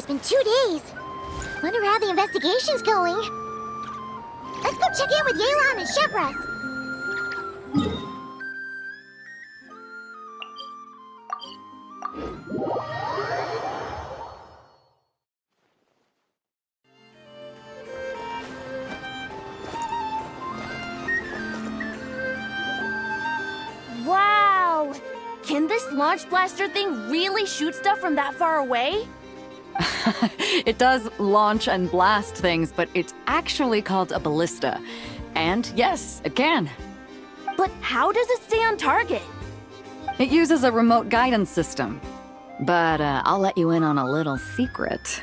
been 2 days. Wonder how the investigation's going. Let's go check in with Yelan and Shevras. Wow! Can this launch blaster thing really shoot stuff from that far away? It does launch and blast things, but it's actually called a ballista. And yes, it can. But how does it stay on target? It uses a remote guidance system. But I'll let you in on a little secret.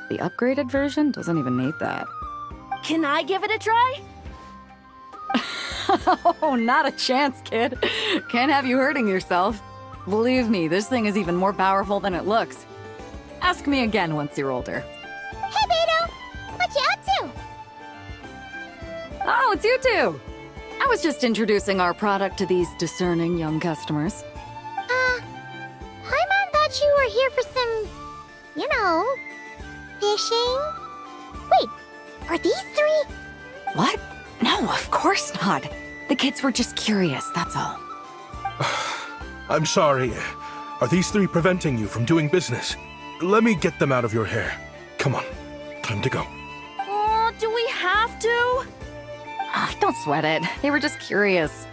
The upgraded version doesn't even need that. Can I give it a try? Oh, not a chance, kid. Can't have you hurting yourself. Believe me, this thing is even more powerful than it looks. Ask me again once you're older. Hey, Beidou! What you up to? Oh, it's you two! I was just introducing our product to these discerning young customers. Paimon thought you were here for some, fishing? Wait, are these 3? What? No, of course not. The kids were just curious, that's all. I'm sorry. Are these 3 preventing you from doing business? Let me get them out of your hair. Come on, time to go. Oh, do we have to? Don't sweat it. They were just curious.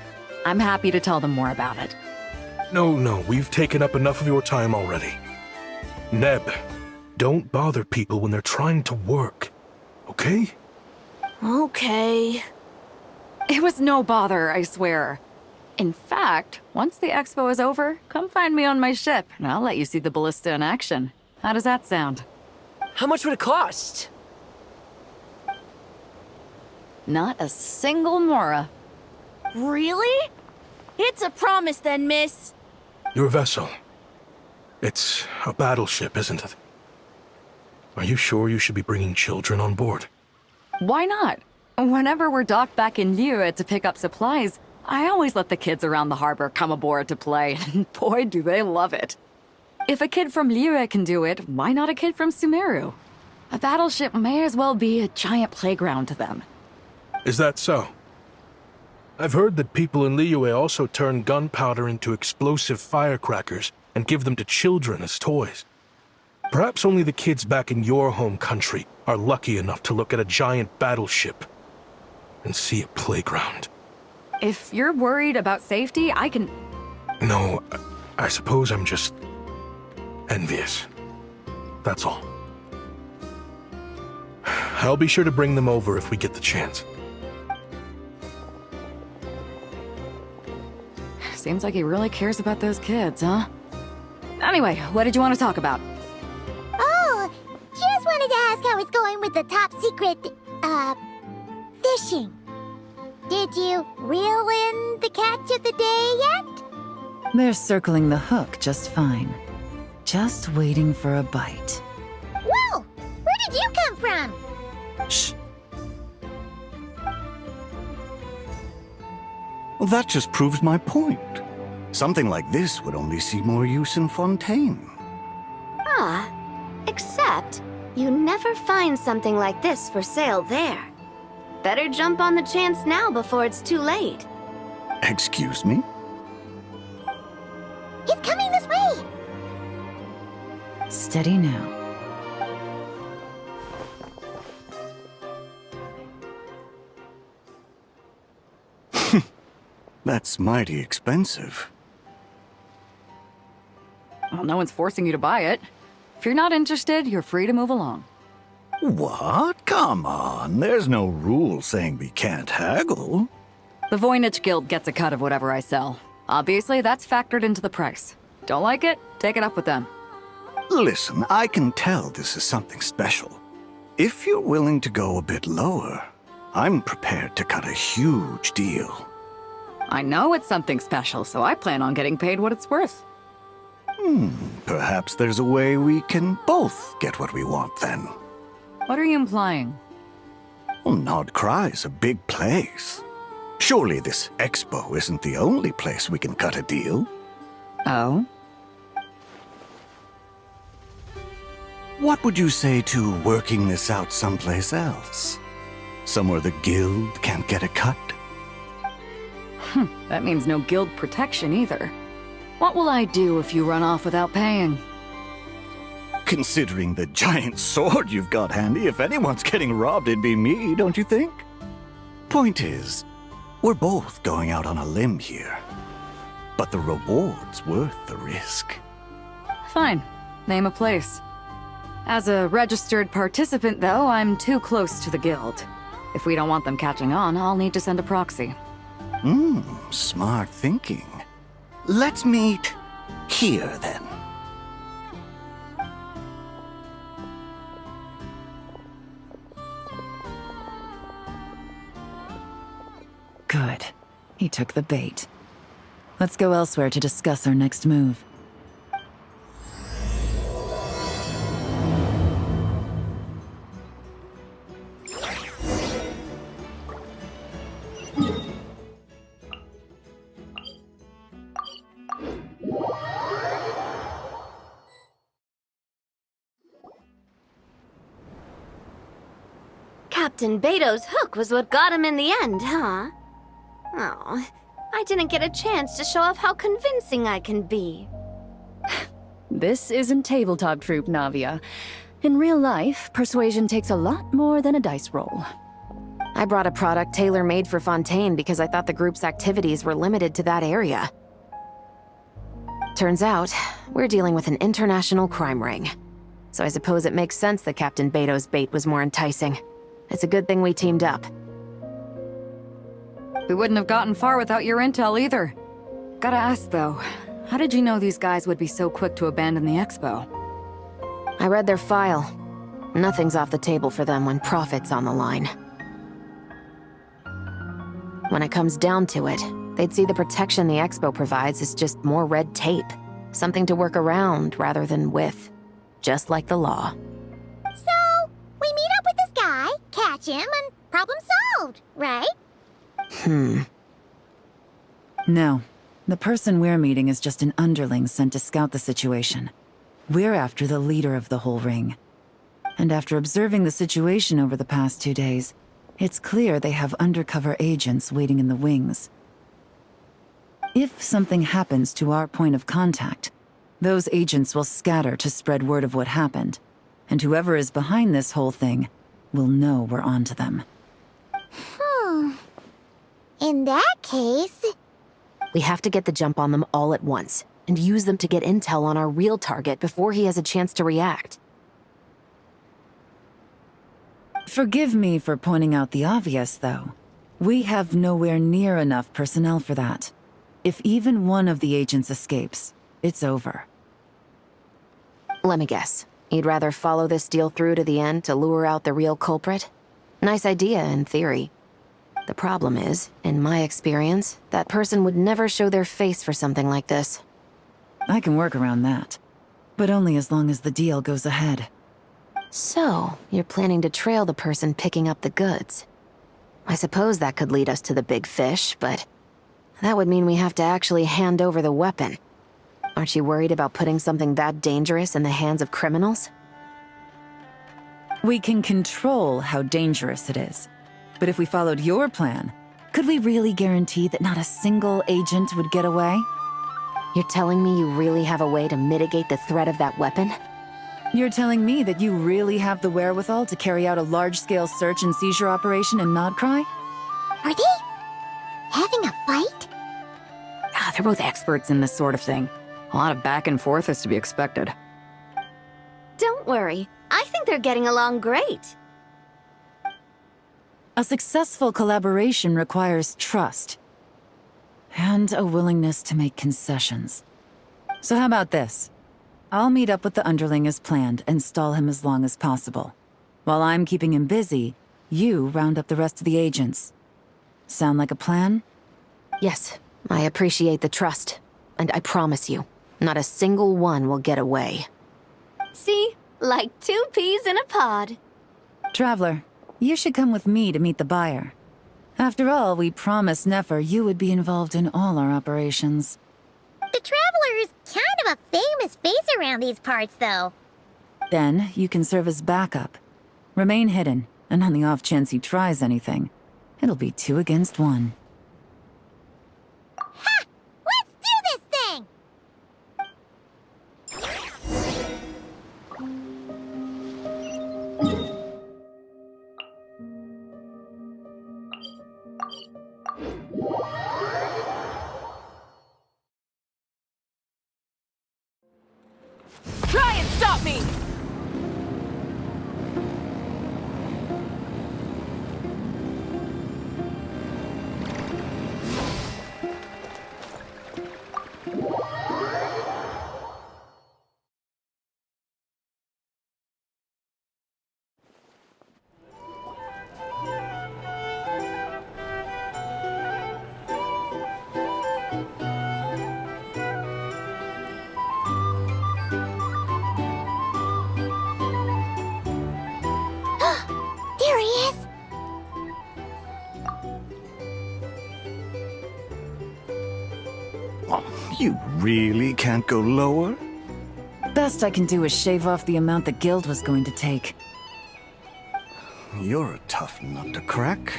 I'm happy to tell them more about it. No, we've taken up enough of your time already. Neb, don't bother people when they're trying to work, okay? Okay. It was no bother, I swear. In fact, once the expo is over, come find me on my ship, and I'll let you see the ballista in action. How does that sound? How much would it cost? Not a single mora. Really? It's a promise then, miss. Your vessel. It's a battleship, isn't it? Are you sure you should be bringing children on board? Why not? Whenever we're docked back in Liyue to pick up supplies, I always let the kids around the harbor come aboard to play, and boy, do they love it. If a kid from Liyue can do it, why not a kid from Sumeru? A battleship may as well be a giant playground to them. Is that so? I've heard that people in Liyue also turn gunpowder into explosive firecrackers and give them to children as toys. Perhaps only the kids back in your home country are lucky enough to look at a giant battleship and see a playground. If you're worried about safety, I can... No, I suppose I'm just envious. That's all. I'll be sure to bring them over if we get the chance. Seems like he really cares about those kids, huh? Anyway, what did you want to talk about? Oh, just wanted to ask how it's going with the top secret, fishing. Did you reel in the catch of the day yet? They're circling the hook just fine. Just waiting for a bite. Whoa! Where did you come from? Shh. Well, that just proves my point. Something like this would only see more use in Fontaine. Except you never find something like this for sale there. Better jump on the chance now before it's too late. Excuse me? He's coming this way! Steady now. That's mighty expensive. Well, no one's forcing you to buy it. If you're not interested, you're free to move along. What? Come on, there's no rule saying we can't haggle. The Voynich Guild gets a cut of whatever I sell. Obviously, that's factored into the price. Don't like it? Take it up with them. Listen, I can tell this is something special. If you're willing to go a bit lower, I'm prepared to cut a huge deal. I know it's something special, so I plan on getting paid what it's worth. Perhaps there's a way we can both get what we want then. What are you implying? Well, Nod-Krai's a big place. Surely this expo isn't the only place we can cut a deal. Oh? What would you say to working this out someplace else? Somewhere the guild can't get a cut? That means no guild protection either. What will I do if you run off without paying? Considering the giant sword you've got handy, if anyone's getting robbed, it'd be me, don't you think? Point is, we're both going out on a limb here. But the reward's worth the risk. Fine. Name a place. As a registered participant, though, I'm too close to the guild. If we don't want them catching on, I'll need to send a proxy. Smart thinking. Let's meet here, then. Good. He took the bait. Let's go elsewhere to discuss our next move. Captain Beidou's hook was what got him in the end, huh? Oh, I didn't get a chance to show off how convincing I can be. This isn't tabletop troop, Navia. In real life, persuasion takes a lot more than a dice roll. I brought a product tailor-made for Fontaine because I thought the group's activities were limited to that area. Turns out, we're dealing with an international crime ring. So I suppose it makes sense that Captain Beidou's bait was more enticing. It's a good thing we teamed up. We wouldn't have gotten far without your intel either. Gotta ask though, how did you know these guys would be so quick to abandon the expo? I read their file. Nothing's off the table for them when profit's on the line. When it comes down to it, they'd see the protection the expo provides as just more red tape. Something to work around rather than with. Just like the law. So, we meet up with this guy, catch him, and problem solved, right? No. The person we're meeting is just an underling sent to scout the situation. We're after the leader of the whole ring. And after observing the situation over the past 2 days, it's clear they have undercover agents waiting in the wings. If something happens to our point of contact, those agents will scatter to spread word of what happened, and whoever is behind this whole thing will know we're onto them. In that case... We have to get the jump on them all at once, and use them to get intel on our real target before he has a chance to react. Forgive me for pointing out the obvious, though. We have nowhere near enough personnel for that. If even one of the agents escapes, it's over. Let me guess. You'd rather follow this deal through to the end to lure out the real culprit? Nice idea, in theory. The problem is, in my experience, that person would never show their face for something like this. I can work around that. But only as long as the deal goes ahead. So, you're planning to trail the person picking up the goods. I suppose that could lead us to the big fish, but... that would mean we have to actually hand over the weapon. Aren't you worried about putting something that dangerous in the hands of criminals? We can control how dangerous it is. But if we followed your plan, could we really guarantee that not a single agent would get away? You're telling me you really have a way to mitigate the threat of that weapon? You're telling me that you really have the wherewithal to carry out a large-scale search and seizure operation in Nod-Krai? Are they having a fight? They're both experts in this sort of thing. A lot of back and forth is to be expected. Don't worry. I think they're getting along great. A successful collaboration requires trust. And a willingness to make concessions. So how about this? I'll meet up with the underling as planned and stall him as long as possible. While I'm keeping him busy, you round up the rest of the agents. Sound like a plan? Yes, I appreciate the trust. And I promise you, not a single one will get away. See? Like 2 peas in a pod. Traveler, you should come with me to meet the buyer. After all, we promised Nefer you would be involved in all our operations. The Traveler is kind of a famous face around these parts, though. Then you can serve as backup. Remain hidden, and on the off chance he tries anything, it'll be 2 against 1. Ha! Let's do this thing! Try and stop me! There he is! Oh, you really can't go lower? Best I can do is shave off the amount the guild was going to take. You're a tough nut to crack.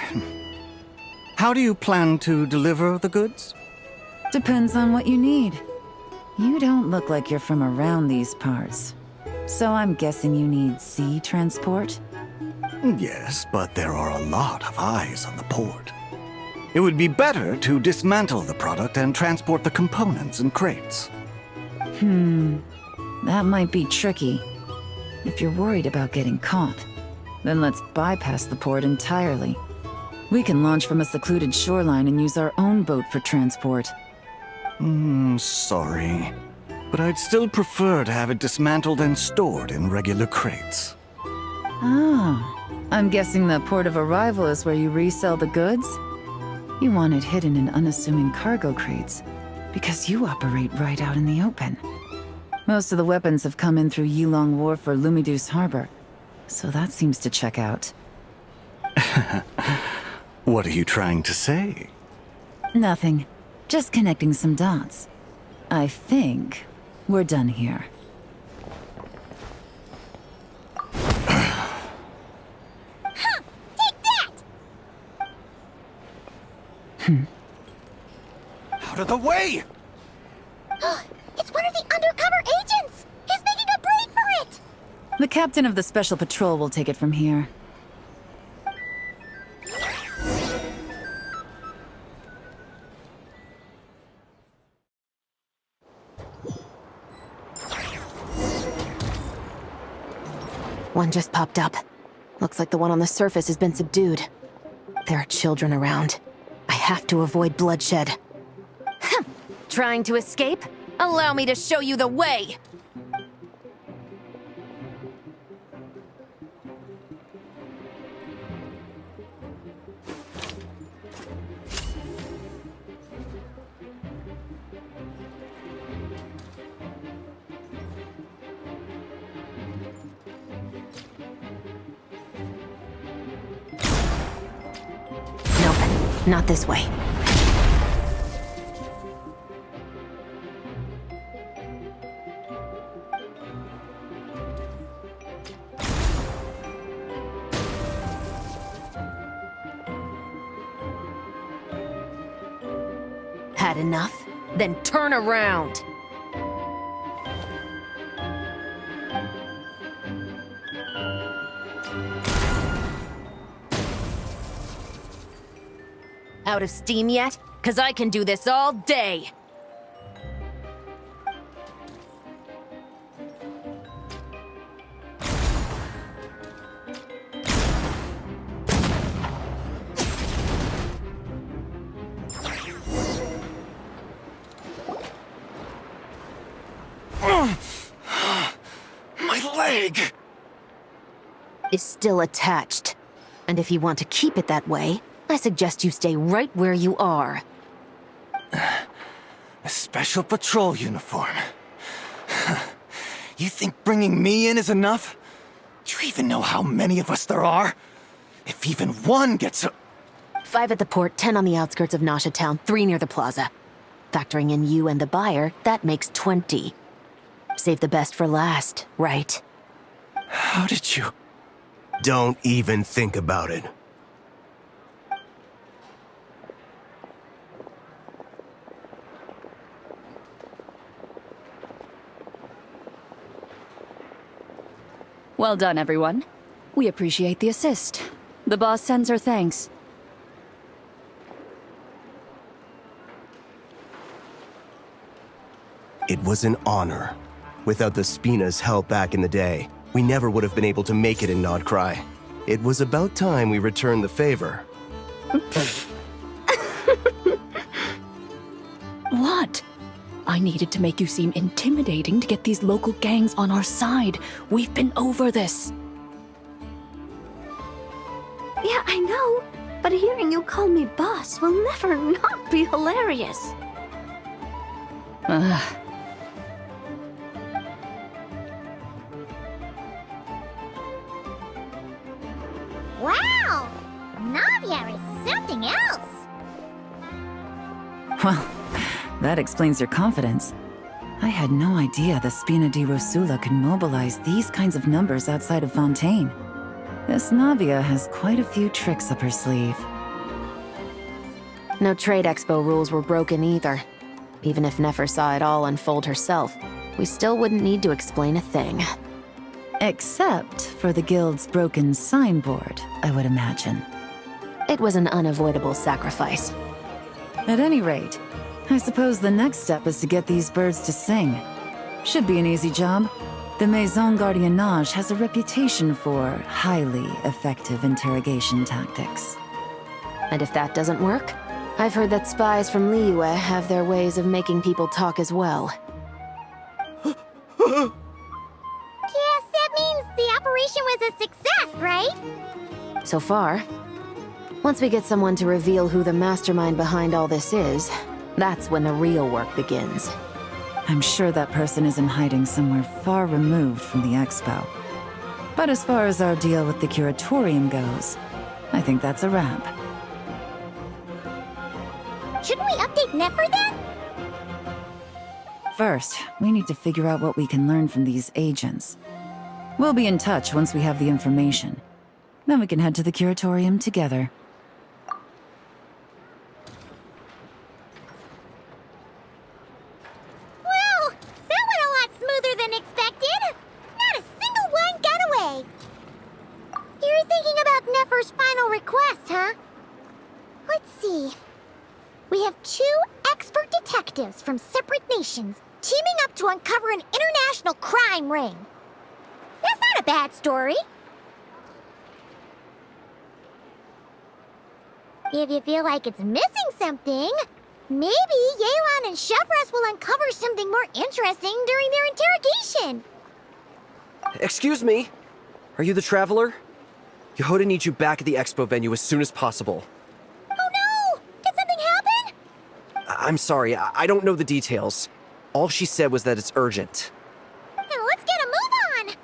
How do you plan to deliver the goods? Depends on what you need. You don't look like you're from around these parts. So I'm guessing you need sea transport? Yes, but there are a lot of eyes on the port. It would be better to dismantle the product and transport the components in crates. That might be tricky. If you're worried about getting caught, then let's bypass the port entirely. We can launch from a secluded shoreline and use our own boat for transport. Sorry. But I'd still prefer to have it dismantled and stored in regular crates. Ah, I'm guessing the port of arrival is where you resell the goods? You want it hidden in unassuming cargo crates, because you operate right out in the open. Most of the weapons have come in through Yilong Wharf or Lumiduce Harbor, so that seems to check out. What are you trying to say? Nothing. Just connecting some dots. I think we're done here. Take that! Out of the way! It's one of the undercover agents! He's making a break for it! The captain of the Special Patrol will take it from here. One just popped up. Looks like the one on the surface has been subdued. There are children around. I have to avoid bloodshed. Trying to escape? Allow me to show you the way! Nope, not this way. Had enough? Then turn around! Out of steam yet? 'Cause I can do this all day! My leg! Is still attached. And if you want to keep it that way, I suggest you stay right where you are. A special patrol uniform. You think bringing me in is enough? Do you even know how many of us there are? If even one gets a... 5 at the port, 10 on the outskirts of Nasha Town, 3 near the plaza. Factoring in you and the buyer, that makes 20. Save the best for last, right? How did you... Don't even think about it. Well done, everyone. We appreciate the assist. The boss sends her thanks. It was an honor. Without the Spina's help back in the day, we never would have been able to make it in Nod-Krai. It was about time we returned the favor. What? I needed to make you seem intimidating to get these local gangs on our side. We've been over this. Yeah, I know. But hearing you call me boss will never not be hilarious. Wow! Navia is something else! Well, that explains your confidence. I had no idea the Spina di Rosula could mobilize these kinds of numbers outside of Fontaine. This Navia has quite a few tricks up her sleeve. No trade expo rules were broken either. Even if Nefer saw it all unfold herself, we still wouldn't need to explain a thing. Except for the guild's broken signboard, I would imagine. It was an unavoidable sacrifice. At any rate, I suppose the next step is to get these birds to sing. Should be an easy job. The Maison Gardiennage has a reputation for highly effective interrogation tactics. And if that doesn't work, I've heard that spies from Liyue have their ways of making people talk as well. Yes, that means the operation was a success, right? So far. Once we get someone to reveal who the mastermind behind all this is, that's when the real work begins. I'm sure that person is in hiding somewhere far removed from the expo. But as far as our deal with the curatorium goes, I think that's a wrap. Shouldn't we update Nefer then? First, we need to figure out what we can learn from these agents. We'll be in touch once we have the information. Then we can head to the curatorium together. Well, that went a lot smoother than expected. Not a single one got away. You're thinking about Nefer's final request, huh? Let's see. We have 2 expert detectives from separate nations teaming up to uncover an international crime ring. That's not a bad story. If you feel like it's missing something, maybe Yelan and Chevres will uncover something more interesting during their interrogation. Excuse me? Are you the Traveler? Yehoda needs you back at the expo venue as soon as possible. Oh no! Did something happen? I'm sorry, I don't know the details. All she said was that it's urgent. Now let's get a move on!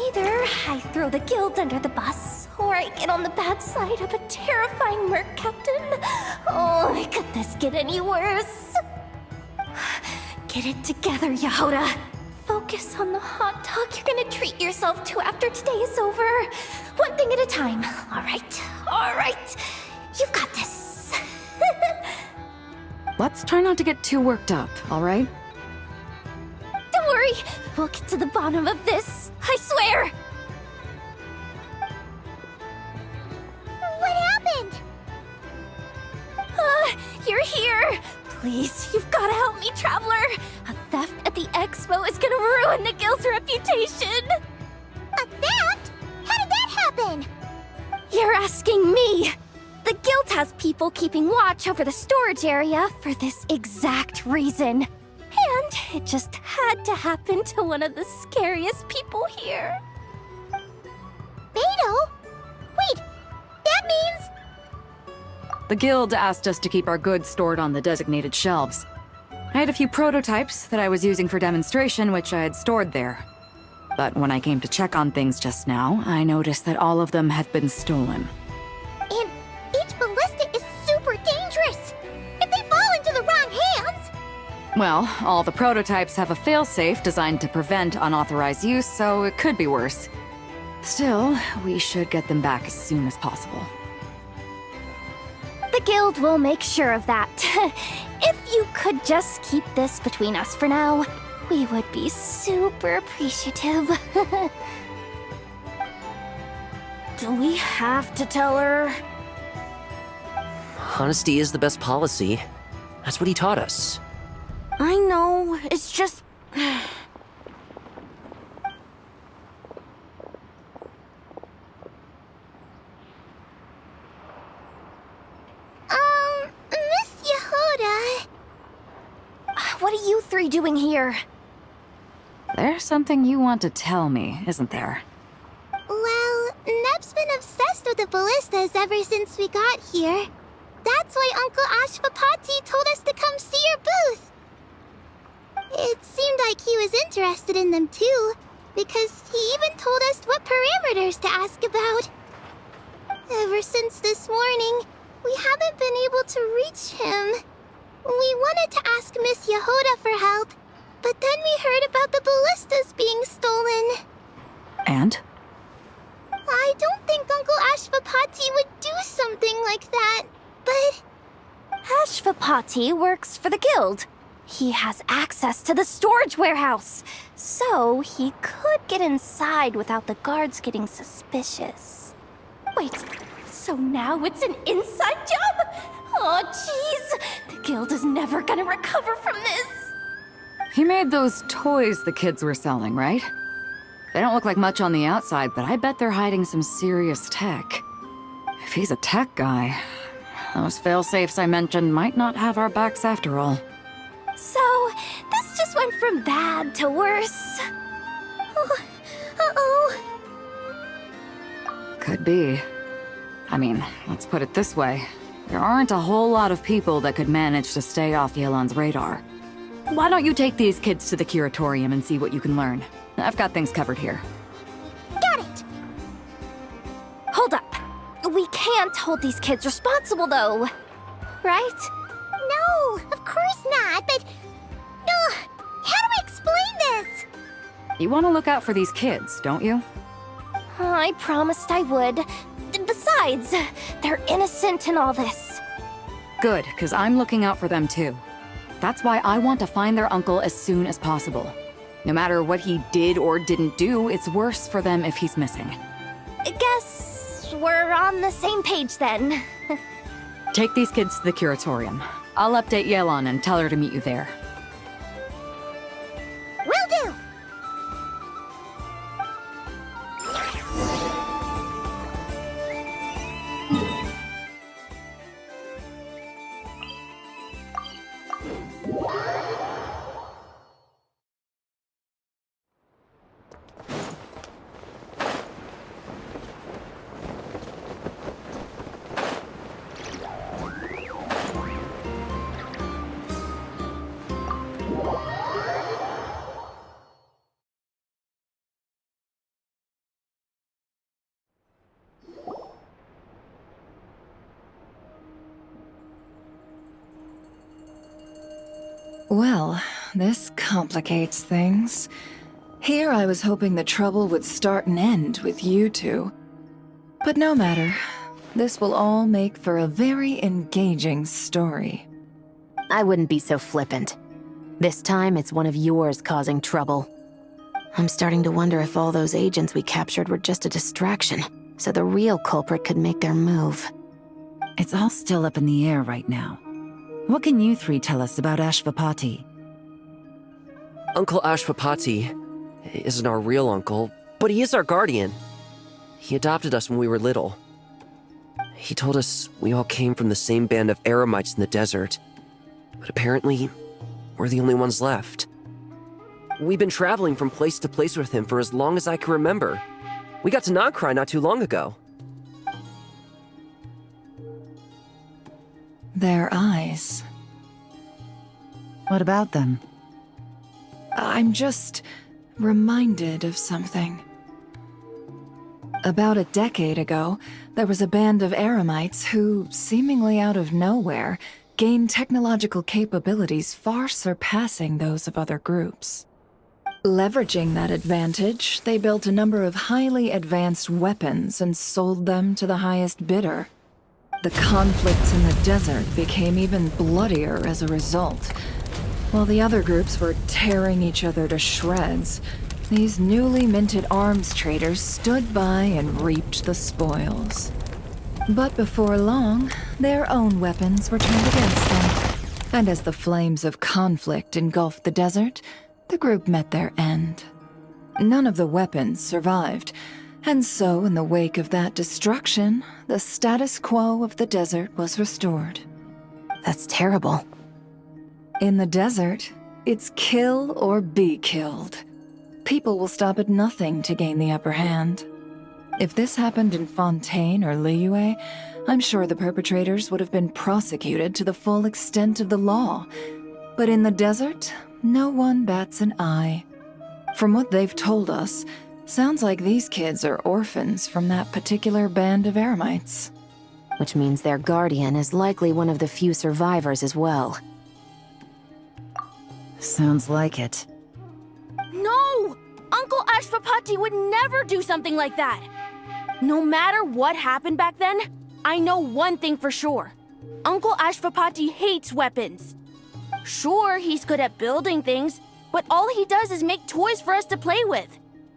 Either I throw the guild under the bus, or I get on the bad side of a terrifying merc captain. Oh, could this get any worse? Get it together, Yehoda. Focus on the hot dog you're gonna treat yourself to after today is over. One thing at a time. All right. You've got this. Let's try not to get too worked up, all right? Don't worry, we'll get to the bottom of this. I swear. What happened? You're here. Please, you've got to help me, Traveler. A theft at the expo is gonna ruin the guild's reputation. A theft? How did that happen? You're asking me. The guild has people keeping watch over the storage area for this exact reason. And it just had to happen to one of the scariest people here. Beidou? Wait, that means... The guild asked us to keep our goods stored on the designated shelves. I had a few prototypes that I was using for demonstration, which I had stored there. But when I came to check on things just now, I noticed that all of them had been stolen. And each ballista is super dangerous! If they fall into the wrong hands! Well, all the prototypes have a failsafe designed to prevent unauthorized use, so it could be worse. Still, we should get them back as soon as possible. The guild will make sure of that. If you could just keep this between us for now, we would be super appreciative. Do we have to tell her? Honesty is the best policy. That's what he taught us. I know, it's just... Miss Yehuda... What are you three doing here? There's something you want to tell me, isn't there? Well, Neb's been obsessed with the ballistas ever since we got here. That's why Uncle Ashfapati told us to come see your booth. It seemed like he was interested in them too, because he even told us what parameters to ask about. Ever since this morning, we haven't been able to reach him. We wanted to ask Miss Yehuda for help, but then we heard about the ballistas being stolen. And? I don't think Uncle Ashfapati would do something like that, but... Ashfapati works for the guild. He has access to the storage warehouse, so he could get inside without the guards getting suspicious. Wait, so now it's an inside job? Oh, jeez! The guild is never gonna recover from this! He made those toys the kids were selling, right? They don't look like much on the outside, but I bet they're hiding some serious tech. If he's a tech guy, those fail-safes I mentioned might not have our backs after all. So, this just went from bad to worse. Oh, uh-oh. Could be. I mean, let's put it this way. There aren't a whole lot of people that could manage to stay off Yelan's radar. Why don't you take these kids to the curatorium and see what you can learn? I've got things covered here. Got it! Hold up. We can't hold these kids responsible, though. Right? No, of course not, but... how do I explain this? You want to look out for these kids, don't you? I promised I would. Besides, they're innocent in all this. Good, because I'm looking out for them too. That's why I want to find their uncle as soon as possible. No matter what he did or didn't do, it's worse for them if he's missing. Guess we're on the same page then. Take these kids to the curatorium. I'll update Yelan and tell her to meet you there. Will do! Well, this complicates things. Here I was hoping the trouble would start and end with you two. But no matter. This will all make for a very engaging story. I wouldn't be so flippant. This time, it's one of yours causing trouble. I'm starting to wonder if all those agents we captured were just a distraction, so the real culprit could make their move. It's all still up in the air right now. What can you three tell us about Ashfapati? Uncle Ashfapati isn't our real uncle, but he is our guardian. He adopted us when we were little. He told us we all came from the same band of Eremites in the desert, but apparently, we're the only ones left. We've been traveling from place to place with him for as long as I can remember. We got to Nod-Krai not too long ago. Their eyes. What about them? I'm just reminded of something. About a decade ago, there was a band of Eremites who, seemingly out of nowhere, gained technological capabilities far surpassing those of other groups. Leveraging that advantage, they built a number of highly advanced weapons and sold them to the highest bidder. The conflicts in the desert became even bloodier as a result. While the other groups were tearing each other to shreds, these newly minted arms traders stood by and reaped the spoils. But before long, their own weapons were turned against them. And as the flames of conflict engulfed the desert, the group met their end. None of the weapons survived, and so in the wake of that destruction, the status quo of the desert was restored. That's terrible. In the desert, it's kill or be killed. People will stop at nothing to gain the upper hand. If this happened in Fontaine or Liyue, I'm sure the perpetrators would have been prosecuted to the full extent of the law. But in the desert, no one bats an eye. From what they've told us, sounds like these kids are orphans from that particular band of Eremites. Which means their guardian is likely one of the few survivors as well. Sounds like it. No! Uncle Ashfapati would never do something like that! No matter what happened back then, I know one thing for sure. Uncle Ashfapati hates weapons. Sure, he's good at building things, but all he does is make toys for us to play with.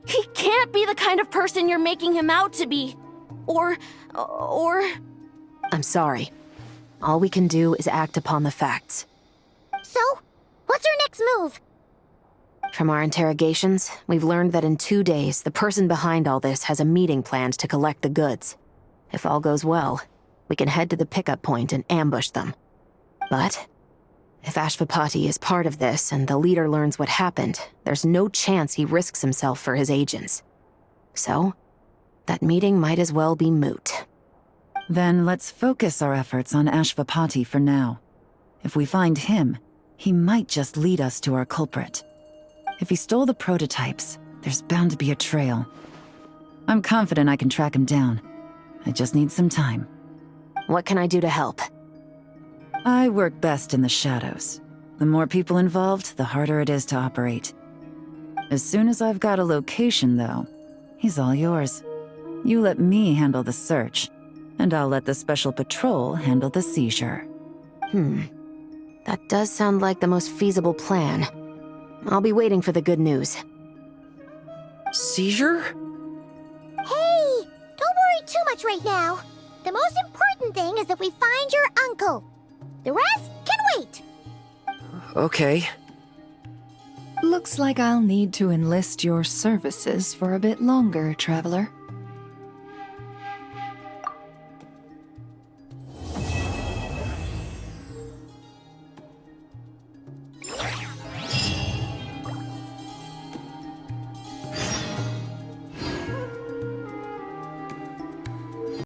He can't be the kind of person you're making him out to be. Or... I'm sorry. All we can do is act upon the facts. So, what's our next move? From our interrogations, we've learned that in 2 days, the person behind all this has a meeting planned to collect the goods. If all goes well, we can head to the pickup point and ambush them. But if Ashfapati is part of this and the leader learns what happened, there's no chance he risks himself for his agents. So, that meeting might as well be moot. Then let's focus our efforts on Ashfapati for now. If we find him, he might just lead us to our culprit. If he stole the prototypes, there's bound to be a trail. I'm confident I can track him down. I just need some time. What can I do to help? I work best in the shadows. The more people involved, the harder it is to operate. As soon as I've got a location, though, he's all yours. You let me handle the search, and I'll let the special patrol handle the seizure. That does sound like the most feasible plan. I'll be waiting for the good news. Seizure? Hey! Don't worry too much right now. The most important thing is that we find your uncle. The rest can wait. Okay. Looks like I'll need to enlist your services for a bit longer, Traveler.